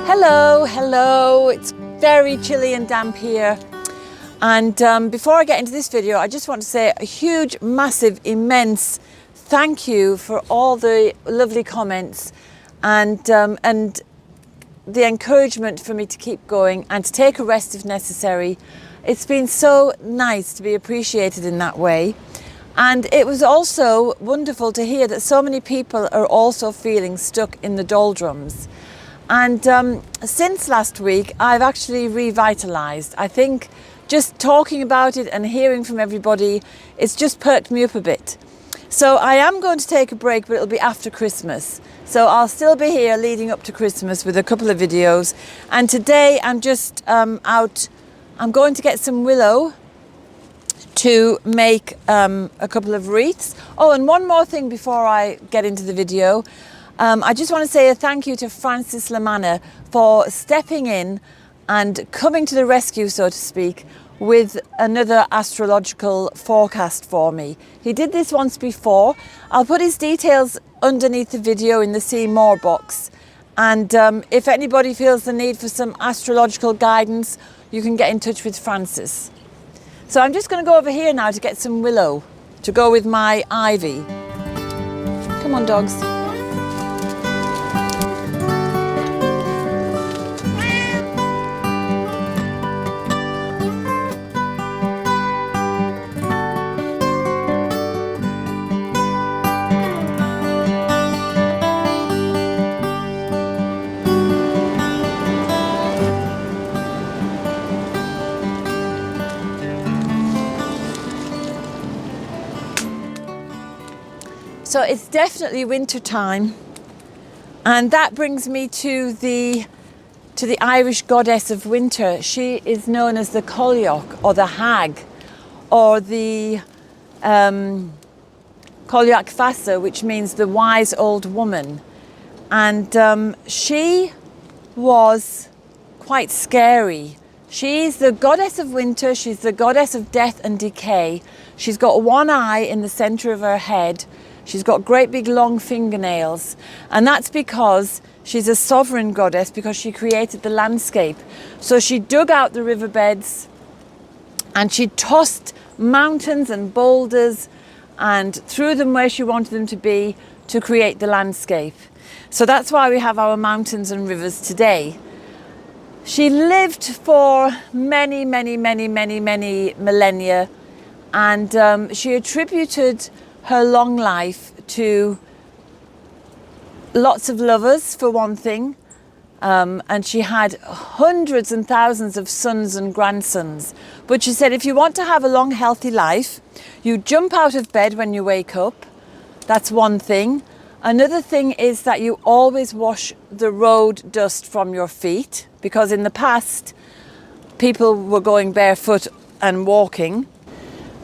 Hello, it's very chilly and damp here. And before I get into this video, I just want to say a huge, massive, immense thank you for all the lovely comments and the encouragement for me to keep going and to take a rest if necessary. It's been so nice to be appreciated in that way. And it was also wonderful to hear that so many people are also feeling stuck in the doldrums. And since last week, I've actually revitalised. I think just talking about it and hearing from everybody, it's just perked me up a bit. So I am going to take a break, but it'll be after Christmas. So I'll still be here leading up to Christmas with a couple of videos. And today I'm just out, I'm going to get some willow to make a couple of wreaths. Oh, and one more thing before I get into the video. I just want to say a thank you to Francis Lamanna for stepping in and coming to the rescue, so to speak, with another astrological forecast for me. He did this once before. I'll put his details underneath the video in the See More box. And if anybody feels the need for some astrological guidance, you can get in touch with Francis. So I'm just going to go over here now to get some willow to go with my ivy. Come on, dogs. So it's definitely winter time, and that brings me to the Irish goddess of winter. She is known as the Cailleach, or the hag, or the Cailleach Fasa, which means the wise old woman. And she was quite scary. She's the goddess of winter. She's the goddess of death and decay. She's got one eye in the center of her head. She's got great big long fingernails, and that's because she's a sovereign goddess, because she created the landscape. So she dug out the riverbeds and she tossed mountains and boulders and threw them where she wanted them to be to create the landscape. So that's why we have our mountains and rivers today. She lived for many millennia, and she attributed her long life to lots of lovers, for one thing, and she had hundreds and thousands of sons and grandsons. But she said, if you want to have a long, healthy life, you jump out of bed when you wake up. That's one thing. Another thing is that you always wash the road dust from your feet, because in the past, people were going barefoot and walking.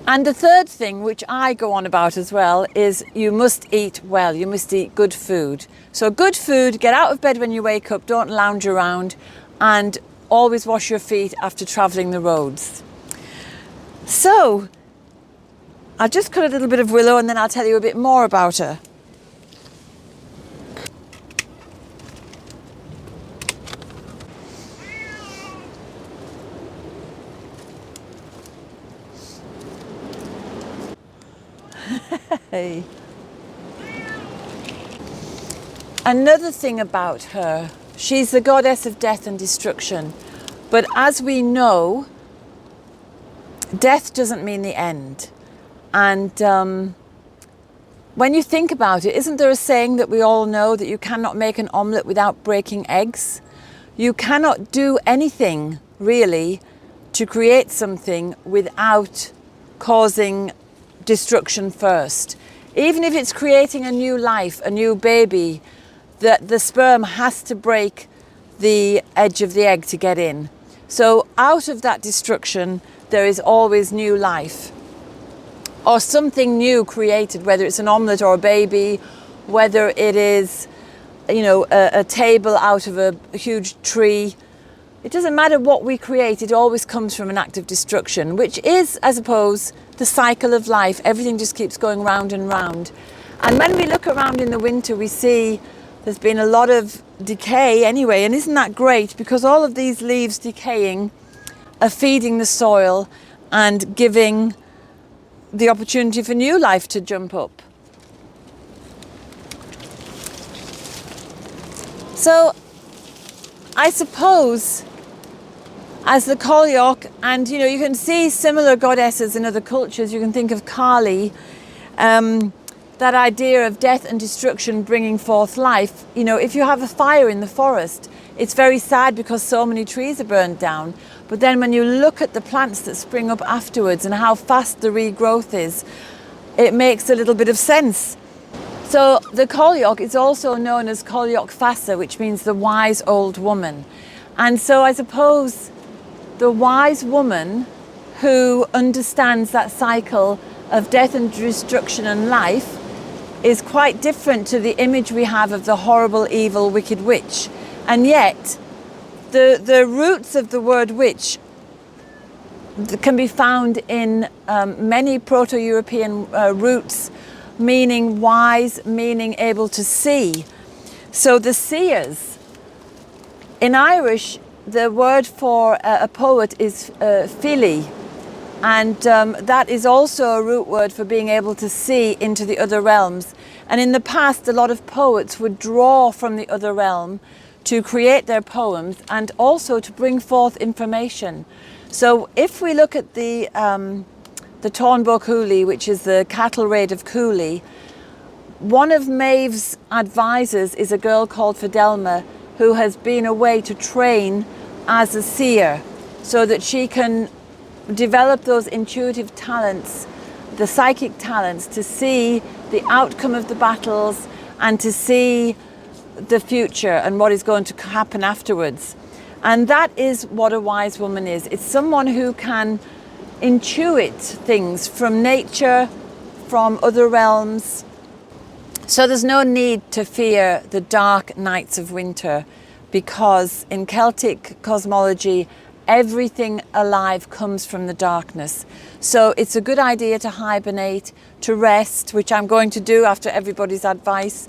And the third thing, which I go on about as well, is you must eat well. You must eat good food. So good food, get out of bed when you wake up, don't lounge around, and always wash your feet after travelling the roads. So I'll just cut a little bit of willow and then I'll tell you a bit more about her. Hey. Another thing about her, she's the goddess of death and destruction. But as we know, death doesn't mean the end. And when you think about it, isn't there a saying that we all know, that you cannot make an omelette without breaking eggs? You cannot do anything, really, to create something without causing destruction first. Even if it's creating a new life, a new baby, the sperm has to break the edge of the egg to get in. So out of that destruction, there is always new life, or something new created, whether it's an omelette or a baby, whether it is, you know, a table out of a huge tree. It doesn't matter what we create, it always comes from an act of destruction, which is, I suppose, the cycle of life. Everything just keeps going round and round. And when we look around in the winter, we see there's been a lot of decay anyway, and isn't that great? Because all of these leaves decaying are feeding the soil and giving the opportunity for new life to jump up. So I suppose as the Cailleach, and you know, you can see similar goddesses in other cultures. You can think of Kali, that idea of death and destruction bringing forth life. You know, if you have a fire in the forest, it's very sad because so many trees are burned down. But then when you look at the plants that spring up afterwards and how fast the regrowth is, it makes a little bit of sense. So the Cailleach is also known as Cailleach Fasa, which means the wise old woman. And so I suppose the wise woman who understands that cycle of death and destruction and life is quite different to the image we have of the horrible, evil, wicked witch. And yet, the roots of the word witch can be found in many Proto-European roots, meaning wise, meaning able to see. So the seers, in Irish, the word for a poet is fili, and that is also a root word for being able to see into the other realms. And in the past, a lot of poets would draw from the other realm to create their poems and also to bring forth information. So if we look at the Tónbo Cooley, which is the cattle raid of Cooley, one of Maeve's advisors is a girl called Fidelma, who has been away to train as a seer so that she can develop those intuitive talents, the psychic talents, to see the outcome of the battles and to see the future and what is going to happen afterwards. And that is what a wise woman is. It's someone who can intuit things from nature, from other realms. So there's no need to fear the dark nights of winter, because in Celtic cosmology, everything alive comes from the darkness. So it's a good idea to hibernate, to rest, which I'm going to do after everybody's advice,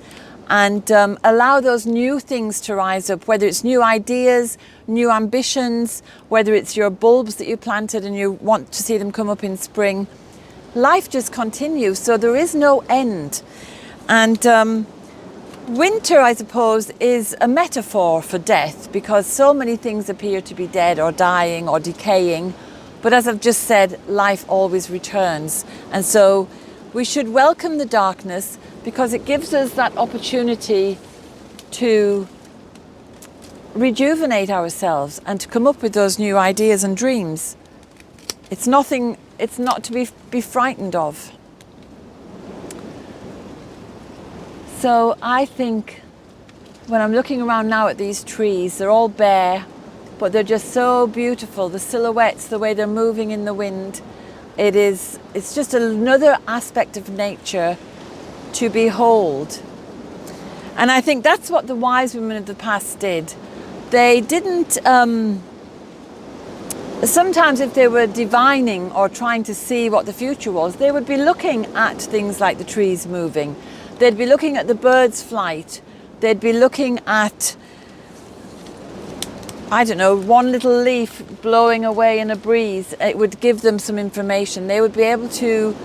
and allow those new things to rise up, whether it's new ideas, new ambitions, whether it's your bulbs that you planted and you want to see them come up in spring. Life just continues, so there is no end. And winter, I suppose, is a metaphor for death, because so many things appear to be dead or dying or decaying. But as I've just said, life always returns. And so we should welcome the darkness, because it gives us that opportunity to rejuvenate ourselves and to come up with those new ideas and dreams. It's not to be frightened of. So I think when I'm looking around now at these trees, they're all bare, but they're just so beautiful. The silhouettes, the way they're moving in the wind, it's just another aspect of nature to behold. And I think that's what the wise women of the past did. They didn't, sometimes if they were divining or trying to see what the future was, they would be looking at things like the trees moving. They'd be looking at the birds' flight. They'd be looking at, I don't know, one little leaf blowing away in a breeze. It would give them some information. They would be able to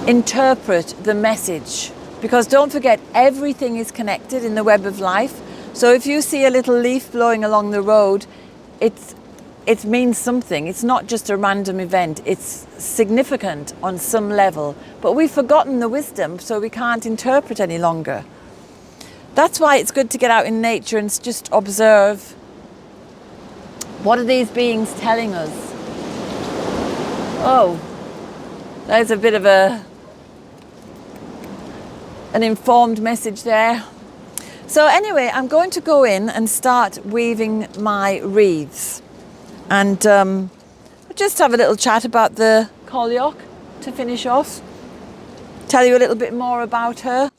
interpret the message, because don't forget, everything is connected in the web of life. So if you see a little leaf blowing along the road, it means something. It's not just a random event. It's significant on some level. But we've forgotten the wisdom, so we can't interpret any longer. That's why it's good to get out in nature and just observe. What are these beings telling us? Oh, there's a bit of an informed message there. So anyway, I'm going to go in and start weaving my wreaths. And I'll just have a little chat about the Cailleach to finish off. Tell you a little bit more about her.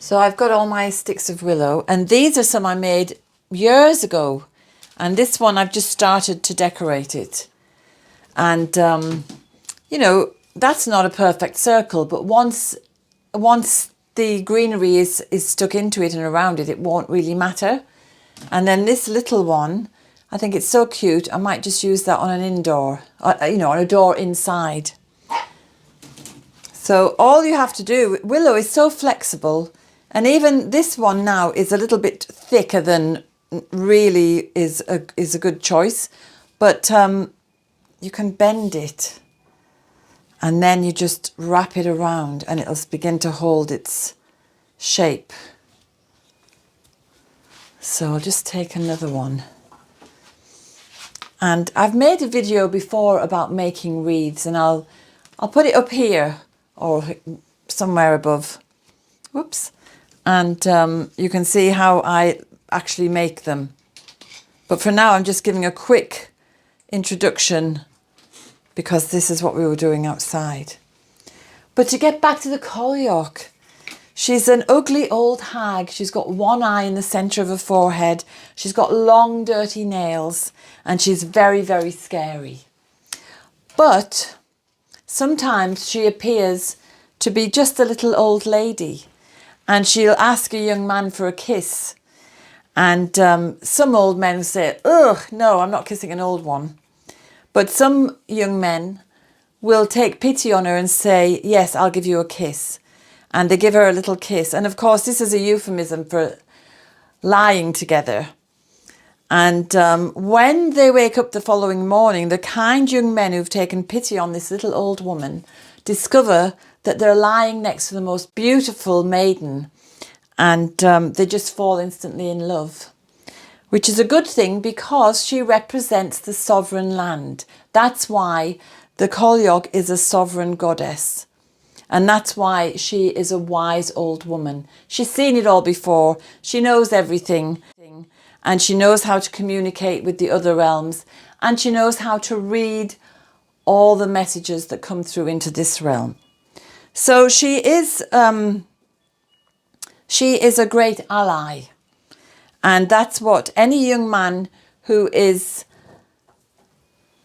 So I've got all my sticks of willow, and these are some I made years ago. And this one I've just started to decorate it. And, you know, that's not a perfect circle, but once the greenery is stuck into it and around it, it won't really matter. And then this little one, I think it's so cute, I might just use that on an indoor, you know, on a door inside. So all you have to do, willow is so flexible, and even this one now is a little bit thicker than really is a good choice, but you can bend it and then you just wrap it around and it'll begin to hold its shape. So I'll just take another one. And I've made a video before about making wreaths, and I'll put it up here or somewhere above. Whoops. And you can see how I actually make them. But for now, I'm just giving a quick introduction because this is what we were doing outside. But to get back to the Cailleach, she's an ugly old hag. She's got one eye in the centre of her forehead. She's got long, dirty nails, and she's very, very scary. But sometimes she appears to be just a little old lady, and she'll ask a young man for a kiss. And some old men will say, "Ugh, no, I'm not kissing an old one." But some young men will take pity on her and say, "Yes, I'll give you a kiss." And they give her a little kiss. And of course, this is a euphemism for lying together. And when they wake up the following morning, the kind young men who've taken pity on this little old woman discover that they're lying next to the most beautiful maiden, and they just fall instantly in love, which is a good thing because she represents the sovereign land. That's why the Cailleach is a sovereign goddess. And that's why she is a wise old woman. She's seen it all before. She knows everything. And she knows how to communicate with the other realms. And she knows how to read all the messages that come through into this realm. So she is a great ally. And that's what any young man who is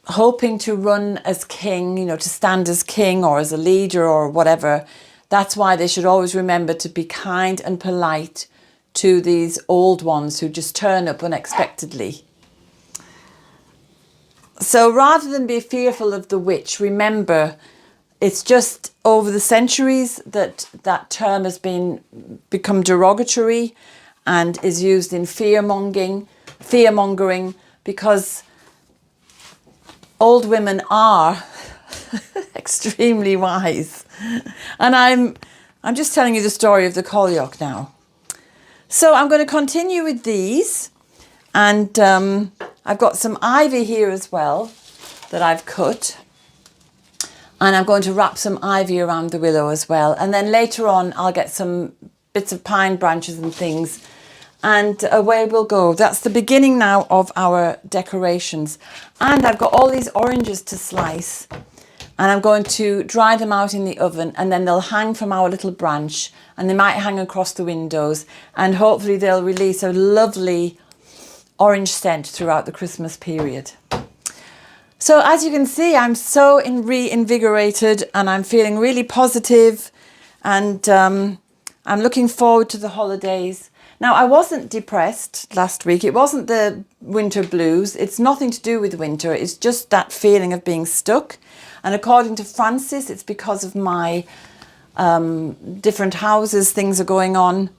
hoping to run as king, you know, to stand as king or as a leader or whatever, that's why they should always remember to be kind and polite to these old ones who just turn up unexpectedly. So rather than be fearful of the witch, remember it's just over the centuries that that term has become derogatory and is used in fear-mongering, because old women are extremely wise. And I'm just telling you the story of the Cailleach now. So I'm going to continue with these, and I've got some ivy here as well that I've cut, and I'm going to wrap some ivy around the willow as well. And then later on I'll get some bits of pine branches and things, and away we'll go. That's the beginning now of our decorations. And I've got all these oranges to slice, and I'm going to dry them out in the oven, and then they'll hang from our little branch, and they might hang across the windows, and hopefully they'll release a lovely orange scent throughout the Christmas period. So as you can see, I'm so reinvigorated, and I'm feeling really positive, and I'm looking forward to the holidays. Now, I wasn't depressed last week. It wasn't the winter blues. It's nothing to do with winter. It's just that feeling of being stuck. And according to Francis, it's because of my different houses, things are going on.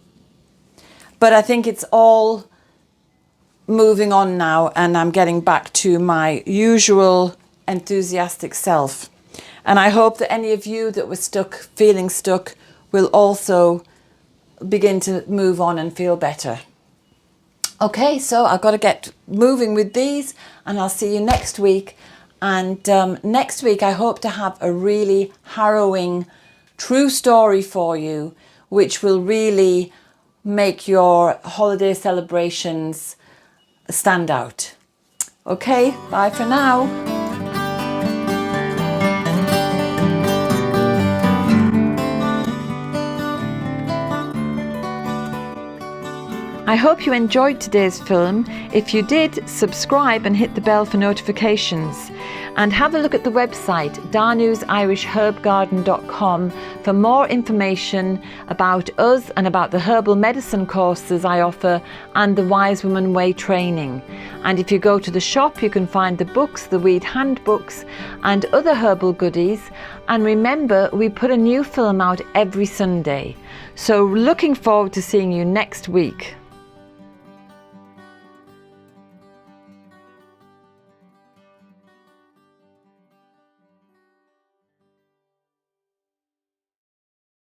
But I think it's all moving on now, and I'm getting back to my usual enthusiastic self. And I hope that any of you that were stuck, feeling stuck, will also begin to move on and feel better. Okay, so I've got to get moving with these, and I'll see you next week. And next week I hope to have a really harrowing true story for you, which will really make your holiday celebrations stand out. Okay, bye for now. I hope you enjoyed today's film. If you did, subscribe and hit the bell for notifications. And have a look at the website danusirishherbgarden.com for more information about us and about the herbal medicine courses I offer and the Wise Woman Way training. And if you go to the shop, you can find the books, the weed handbooks and other herbal goodies. And remember, we put a new film out every Sunday. So looking forward to seeing you next week.